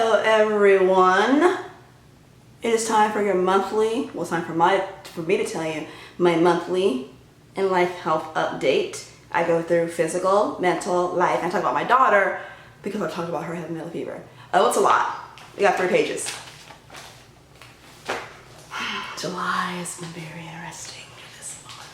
Hello everyone. It is time for your monthly, well, it's time for me to tell you my monthly and life health update. I go through physical, mental, life, and I talk about my daughter because I've talked about her having mental fever. Oh, it's a lot. We got 3 pages. July has been very interesting this month.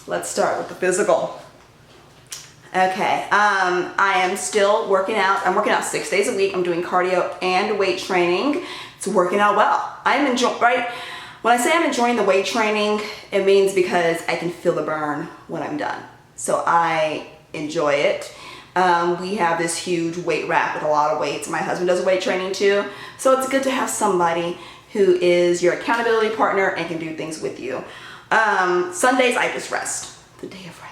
Let's start with the physical. Okay, I am still working out. I'm working out 6 days a week. I'm doing cardio and weight training. It's working out well. I'm enjoying, right? When I say I'm enjoying the weight training, it means because I can feel the burn when I'm done. So I enjoy it. We have this huge weight rack with a lot of weights. My husband does weight training too. So it's good to have somebody who is your accountability partner and can do things with you. Sundays, I just rest. The day of rest.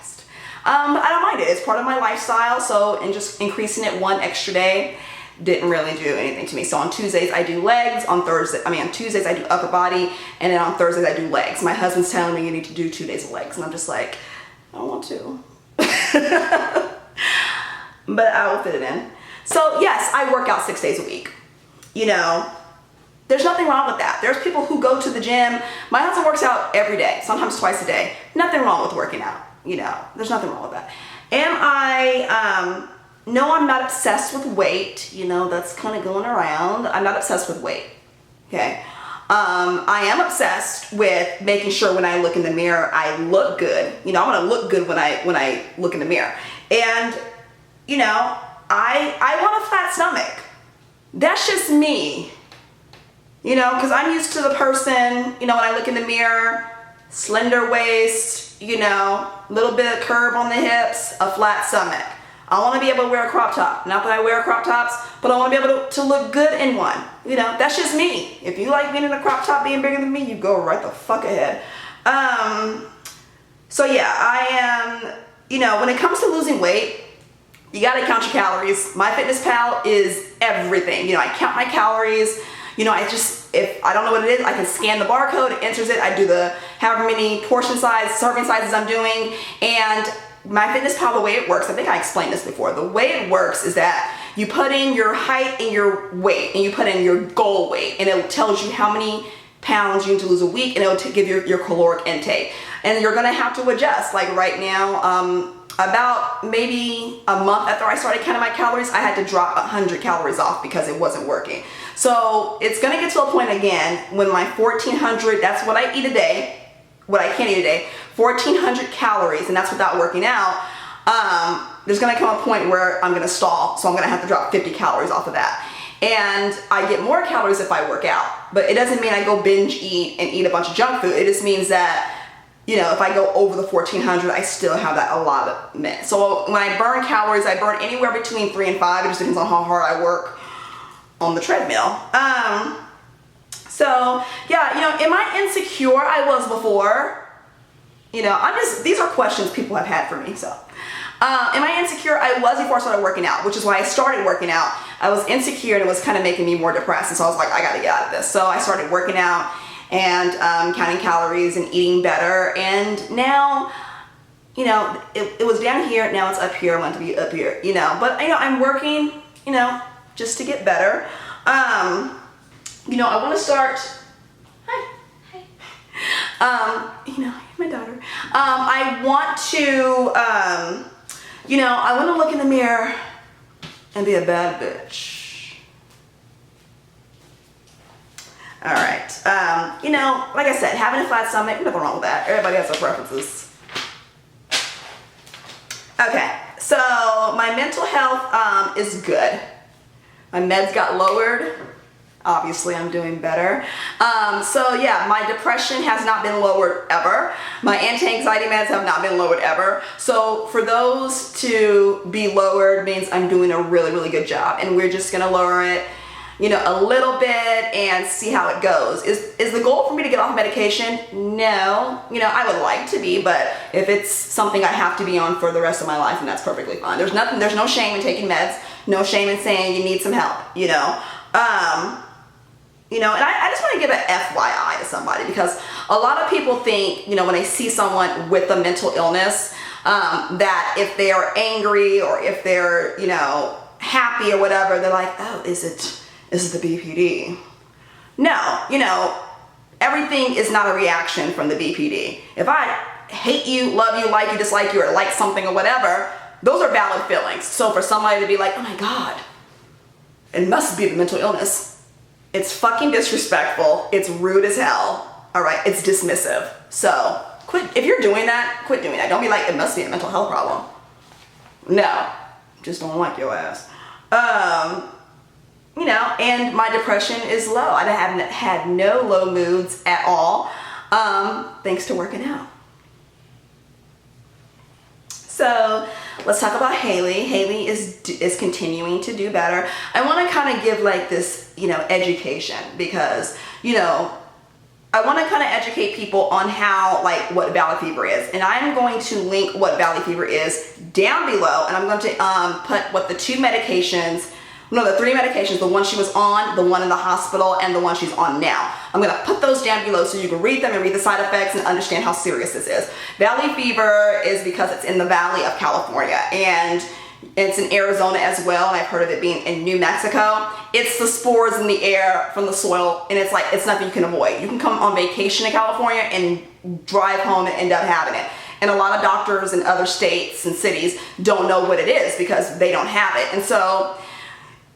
I don't mind it. It's part of my lifestyle. So, and just increasing it 1 extra day didn't really do anything to me. So on Tuesdays, on Tuesdays, I do upper body. And then on Thursdays, I do legs. My husband's telling me you need to do 2 days of legs. And I'm just like, I don't want to. But I will fit it in. So yes, I work out 6 days a week. You know, there's nothing wrong with that. There's people who go to the gym. My husband works out every day, sometimes twice a day. Nothing wrong with working out. You know, there's nothing wrong with that. No, I'm not obsessed with weight. You know, that's kind of going around. I'm not obsessed with weight. Okay. I am obsessed with making sure when I look in the mirror, I look good. You know, I want to look good when I look in the mirror. And, you know, I want a flat stomach. That's just me. You know, because I'm used to the person, you know, when I look in the mirror, slender waist, you know, little bit of curve on the hips, a flat stomach. I want to be able to wear a crop top. Not that I wear crop tops, but I want to be able to look good in one. You know, that's just me. If you like being in a crop top being bigger than me, you go right the fuck ahead. So yeah, I am, you know, when it comes to losing weight, you got to count your calories. MyFitnessPal is everything. You know, I count my calories. You know, if I don't know what it is, I can scan the barcode, it enters it, I do the however many portion size, serving sizes I'm doing, and MyFitnessPal, the way it works, I think I explained this before, the way it works is that you put in your height and your weight, and you put in your goal weight, and it tells you how many pounds you need to lose a week, and it will give you your caloric intake. And you're gonna have to adjust. Like right now, about maybe a month after I started counting my calories, I had to drop 100 calories off because it wasn't working. So it's gonna get to a point again when my 1,400, that's what I eat a day, what I can't eat a day, 1,400 calories, and that's without working out. There's gonna come a point where I'm gonna stall, so I'm gonna have to drop 50 calories off of that. And I get more calories if I work out, but it doesn't mean I go binge eat and eat a bunch of junk food. It just means that, you know, if I go over the 1,400, I still have that allotment. So when I burn calories, I burn anywhere between 3 and 5. It just depends on how hard I work on the treadmill. So yeah, you know, am I insecure? I was before. You know, these are questions people have had for me. So, am I insecure? I was before I started working out, which is why I started working out. I was insecure and it was kind of making me more depressed. And so I was like, I gotta get out of this. So I started working out and counting calories and eating better. And now, you know, it was down here, now it's up here. I want to be up here, you know. But, you know, I'm working, you know, just to get better. You know, I want to start, you know, my daughter. I want to, you know, I want to look in the mirror and be a bad bitch. All right. You know, like I said, having a flat stomach, nothing wrong with that. Everybody has their preferences. Okay, so my mental health is good. My meds got lowered. Obviously, I'm doing better. So yeah, my depression has not been lowered ever. My anti-anxiety meds have not been lowered ever. So for those to be lowered means I'm doing a really, really good job. And we're just gonna lower it, you know, a little bit and see how it goes. Is the goal for me to get off medication? No. You know, I would like to be, but if it's something I have to be on for the rest of my life, then that's perfectly fine. There's no shame in taking meds. No shame in saying you need some help, you know. You know, and I just want to give an FYI to somebody, because a lot of people think, you know, when they see someone with a mental illness, that if they are angry or if they're, you know, happy or whatever, they're like, oh, is it the BPD? No, you know, everything is not a reaction from the BPD. If I hate you, love you, like you, dislike you, or like something or whatever, those are valid feelings. So for somebody to be like, oh my God, it must be the mental illness. It's fucking disrespectful. It's rude as hell. All right, it's dismissive. So quit. If you're doing that, quit doing that. Don't be like, it must be a mental health problem. No, just don't like your ass. You know, and my depression is low. I haven't had no low moods at all, thanks to working out. So let's talk about Haley. Haley is continuing to do better. I want to kind of give like this, you know, education, because, you know, I want to kind of educate people on how, like, what valley fever is. And I'm going to link what valley fever is down below, and I'm going to put what the three medications, the one she was on, the one in the hospital, and the one she's on now. I'm going to put those down below so you can read them and read the side effects and understand how serious this is. Valley fever is because it's in the Valley of California, and it's in Arizona as well, and I've heard of it being in New Mexico. It's the spores in the air from the soil, and it's like, it's nothing you can avoid. You can come on vacation in California and drive home and end up having it. And a lot of doctors in other states and cities don't know what it is because they don't have it. And so,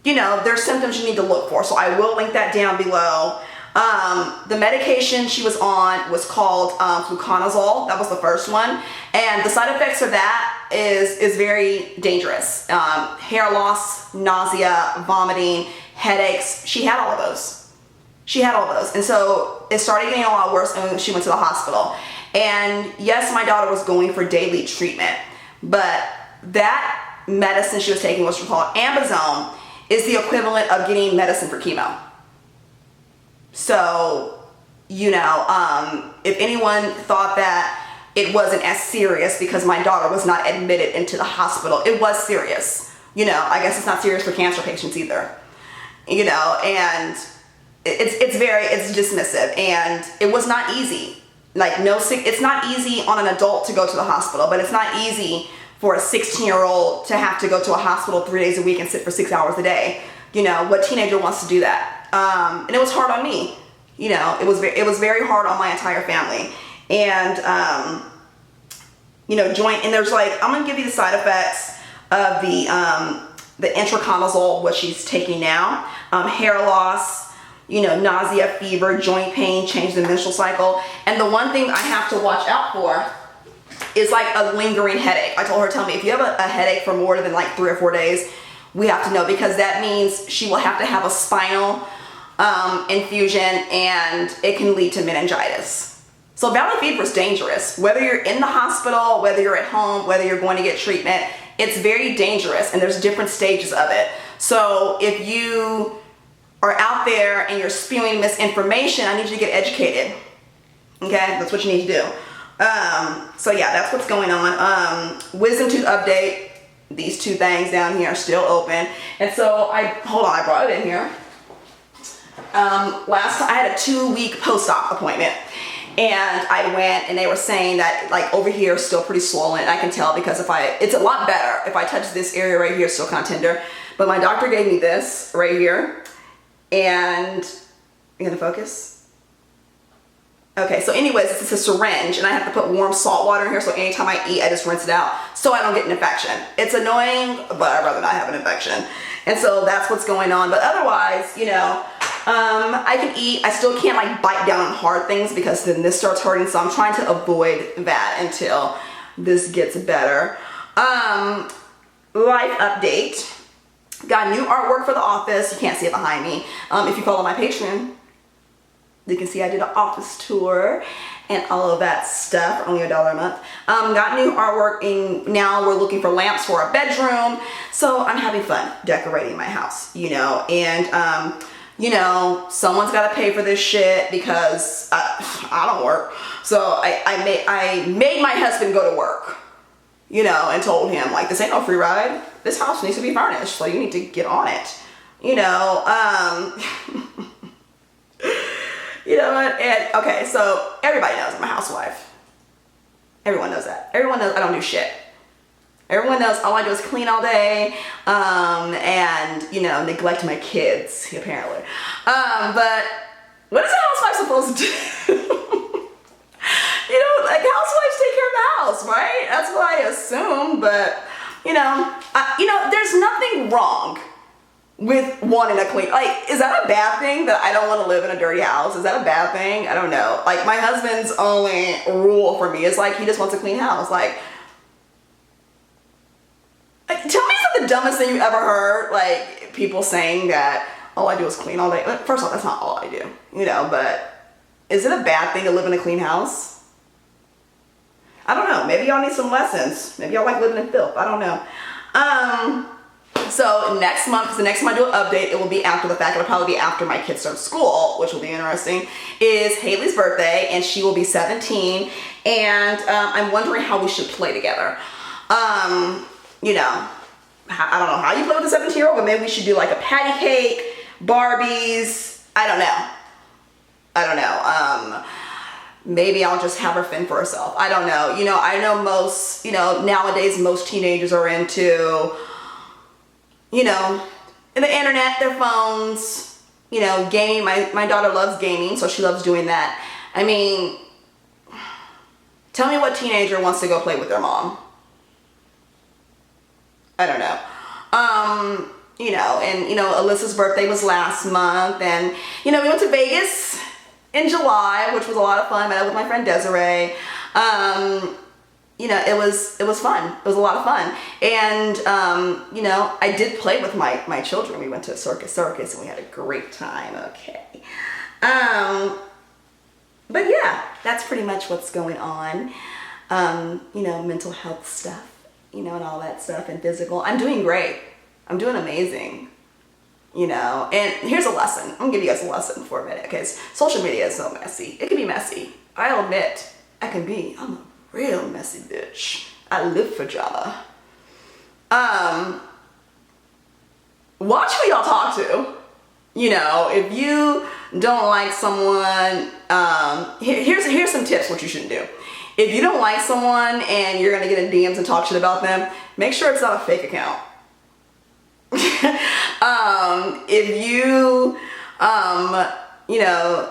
you know, there's symptoms you need to look for. So I will link that down below. The medication she was on was called fluconazole. That was the first one. And the side effects of that is very dangerous. Hair loss, nausea, vomiting, headaches. She had all of those. And so it started getting a lot worse when she went to the hospital. And yes, my daughter was going for daily treatment, but that medicine she was taking was called Ambazone, is the equivalent of getting medicine for chemo. So, you know, if anyone thought that it wasn't as serious because my daughter was not admitted into the hospital, it was serious. You know, I guess it's not serious for cancer patients either. You know, and it's dismissive, and it was not easy. Like, it's not easy on an adult to go to the hospital, but it's not easy for a 16-year-old to have to go to a hospital 3 days a week and sit for 6 hours a day. You know, what teenager wants to do that? And it was hard on me. You know, it was very hard on my entire family. And, you know, and there's like, I'm going to give you the side effects of the itraconazole, what she's taking now. Hair loss, you know, nausea, fever, joint pain, change the menstrual cycle. And the one thing I have to watch out for is like a lingering headache. I told her, tell me if you have a headache for more than like 3 or 4 days, we have to know, because that means she will have to have a spinal infusion, and it can lead to meningitis. So valley fever is dangerous. Whether you're in the hospital, whether you're at home, whether you're going to get treatment, it's very dangerous, and there's different stages of it. So if you are out there and you're spewing misinformation, I need you to get educated. Okay, that's what you need to do. So yeah, that's what's going on. Wisdom tooth update. These two things down here are still open. And so I brought it in here. Last time I had a 2-week post-op appointment, and I went, and they were saying that like over here is still pretty swollen. And I can tell because it's a lot better if I touch this area right here, it's still kind of tender. But my doctor gave me this right here, and you gonna focus? Okay, so anyways, it's a syringe, and I have to put warm salt water in here, so anytime I eat, I just rinse it out so I don't get an infection. It's annoying, but I'd rather not have an infection. And so that's what's going on. But otherwise, you know, I can eat. I still can't like bite down on hard things because then this starts hurting, so I'm trying to avoid that until this gets better. Life update. Got new artwork for the office. You can't see it behind me. If you follow my Patreon, you can see I did an office tour and all of that stuff for only $1 a month. Got new artwork, and now we're looking for lamps for our bedroom. So I'm having fun decorating my house, you know, and you know, someone's got to pay for this shit because I don't work. So I made my husband go to work, you know, and told him like, this ain't no free ride. This house needs to be furnished, so you need to get on it, you know. You know what? And okay, so everybody knows I'm a housewife. Everyone knows that. Everyone knows I don't do shit. Everyone knows all I do is clean all day, and, you know, neglect my kids, apparently. But what is a housewife supposed to do? You know, like, housewives take care of the house, right? That's what I assume, but, you know, there's nothing wrong with wanting to clean. Like, is that a bad thing that I don't want to live in a dirty house? Is that a bad thing? I don't know. Like, my husband's only rule for me is, like, he just wants a clean house. Like, tell me, is that the dumbest thing you've ever heard? Like, people saying that all I do is clean all day. First of all, that's not all I do, you know, but is it a bad thing to live in a clean house? I don't know. Maybe y'all need some lessons. Maybe y'all like living in filth. I don't know. So next month, because the next month I do an update, it will be after the fact. It'll probably be after my kids start school, which will be interesting, is Haley's birthday, and she will be 17, and I'm wondering how we should play together. You know, I don't know how you play with a 17-year-old, but maybe we should do like a patty cake, Barbies, I don't know. Maybe I'll just have her fend for herself. I don't know. You know, I know most, you know, nowadays most teenagers are into, you know, the internet, their phones, you know, gaming. My daughter loves gaming, so she loves doing that. I mean, tell me what teenager wants to go play with their mom. I don't know. You know, and, you know, Alyssa's birthday was last month, and, you know, we went to Vegas in July, which was a lot of fun. Met up with my friend Desiree. You know, it was fun. It was a lot of fun. And, you know, I did play with my children. We went to a circus, and we had a great time. Okay. But yeah, that's pretty much what's going on. You know, mental health stuff, you know, and all that stuff, and physical. I'm doing great. I'm doing amazing. You know, and here's a lesson. I'm gonna give you guys a lesson for a minute, because social media is so messy. It can be messy. I'll admit, I'm a real messy bitch. I live for drama. Watch who y'all talk to. You know, if you don't like someone, here's some tips what you shouldn't do. If you don't like someone and you're gonna get in DMs and talk shit about them, make sure it's not a fake account. If you, you know,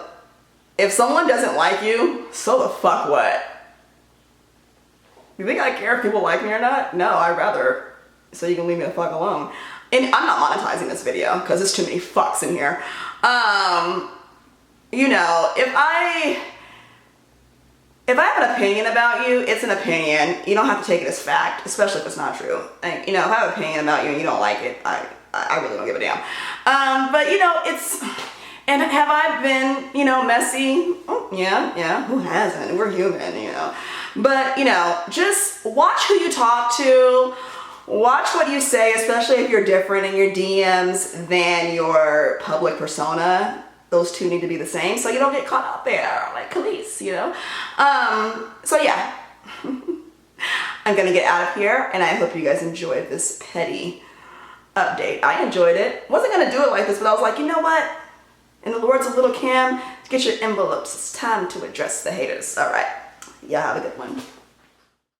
if someone doesn't like you, so the fuck what? You think I care if people like me or not? No, I'd rather, so you can leave me the fuck alone. And I'm not monetizing this video because there's too many fucks in here. You know, if I have an opinion about you, it's an opinion. You don't have to take it as fact, especially if it's not true. Like, you know, if I have an opinion about you and you don't like it, I really don't give a damn. But, you know, and have I been, you know, messy? Oh, yeah, who hasn't? We're human, you know. But, you know, just watch who you talk to. Watch what you say, especially if you're different in your DMs than your public persona. Those two need to be the same so you don't get caught out there like Khalees, you know? So yeah, I'm gonna get out of here, and I hope you guys enjoyed this petty update. I enjoyed it. Wasn't gonna do it like this, but I was like, you know what? In the words of Little Kim, get your envelopes. It's time to address the haters. All right, y'all have a good one.